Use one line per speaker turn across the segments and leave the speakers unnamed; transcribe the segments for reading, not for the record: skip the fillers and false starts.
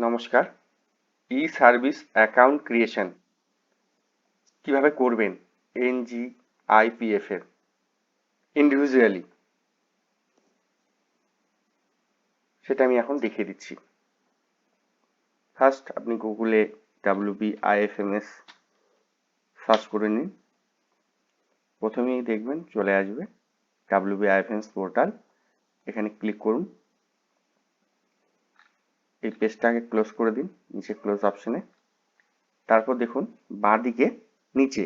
নমস্কার। ই service account creation কিভাবে করবেন এনজিআইপিএফ এর ইন্ডিভিজুয়ালি, সেটা আমি এখন দেখিয়ে দিচ্ছি। ফার্স্ট আপনি গুগলে WBIFMS সার্চ করে নিন। প্রথমেই দেখবেন চলে আসবে WBIFMS পোর্টাল। এখানে ক্লিক করুন। এই পেজটাকে ক্লোজ করে দিন নিচে ক্লোজ অপশনে। তারপর দেখুন বাঁ দিকে নিচে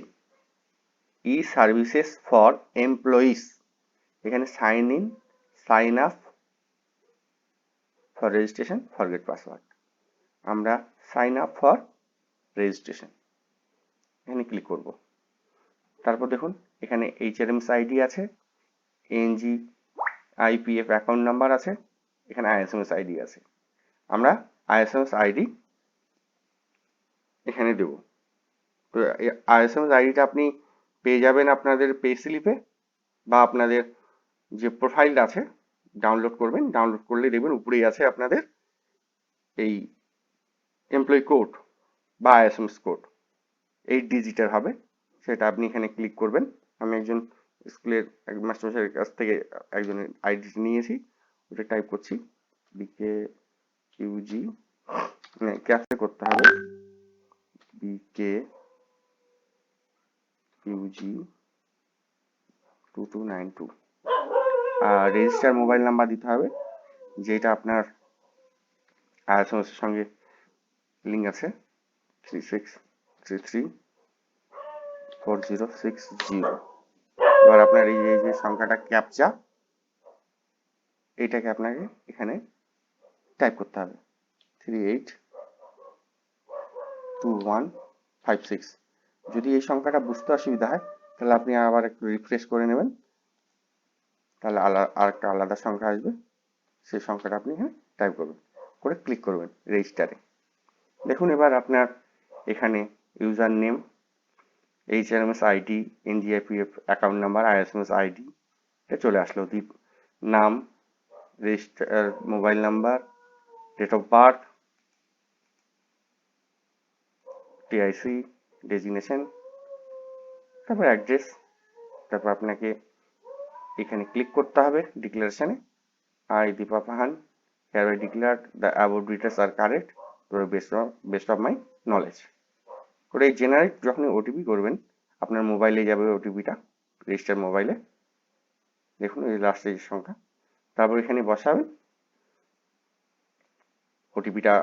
ই সার্ভিসেস ফর এমপ্লয়িজ, এখানে sign in, sign up for registration, forget password. আমরা সাইন আপ ফর রেজিস্ট্রেশন এখানে ক্লিক করব। তারপর দেখুন এখানে HRMS আইডি আছে, এনজিআইপিএফ অ্যাকাউন্ট নাম্বার আছে, এখানে ISMS আইডি আছে। আমরা ISMS আইডি এখানে দেব। তো ISMS আইডিটা আপনি পেয়ে যাবেন আপনাদের পে স্লিপে, বা আপনাদের যে প্রোফাইলটা আছে ডাউনলোড করবেন। ডাউনলোড করলে দেখবেন উপরেই আছে আপনাদের এই এমপ্লয়ি কোড বা ISMS কোড 8 ডিজিটের হবে, সেটা আপনি এখানে ক্লিক করবেন। আমি একজন স্কুলের এক মাস্টারমশাইয়ের কাছ থেকে একজনের আইডি নিয়েছি, ওটা টাইপ করছি BKQG, ক্যাপচা করতে হবে BKQG 2292। আর রেজিস্টার মোবাইল নাম্বার দিতে হবে, যেটা আপনার ISMS এর সঙ্গে লিঙ্ক আছে, 36334060। এবার আপনার এই যে সংখ্যাটা ক্যাপচা, এইটাকে আপনাকে এখানে টাইপ করতে হবে 382156। যদি এই সংখ্যাটা বুঝতে অসুবিধা হয় তাহলে আপনি আবার একটু রিফ্রেশ করে নেবেন, তাহলে আরেকটা আলাদা সংখ্যা আসবে, সেই সংখ্যাটা আপনি এখানে টাইপ করবেন, করে ক্লিক করবেন রেজিস্টারে। দেখুন এবার আপনার এখানে user name, HRMS ID, NGIPF account number, ISMS ID এটা চলে আসলো। নাম, register mobile number, date of birth, TIC, designation, তারপর অ্যাড্রেস। তারপর আপনাকে এখানে ক্লিক করতে হবে ডিক্লারেশনে। I Deepa Pahan hereby declare the above details are correct to the best of my knowledge। করে জেনারেট যখনই ওটিপি করবেন আপনার মোবাইলে যাবে ওটিপিটা, রেজিস্টার মোবাইলে। দেখুন এই লাস্টের সংখ্যা, তারপর এখানে বসাবেন ওটিপিটা,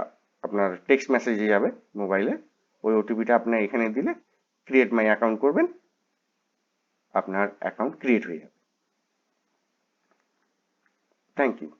আপনার টেক্সট মেসেজে যাবে মোবাইলে। ওই ওটিপিটা আপনার এখানে দিলে ক্রিয়েট মাই অ্যাকাউন্ট করবেন, আপনার অ্যাকাউন্ট ক্রিয়েট হয়ে যাবে। Thank you.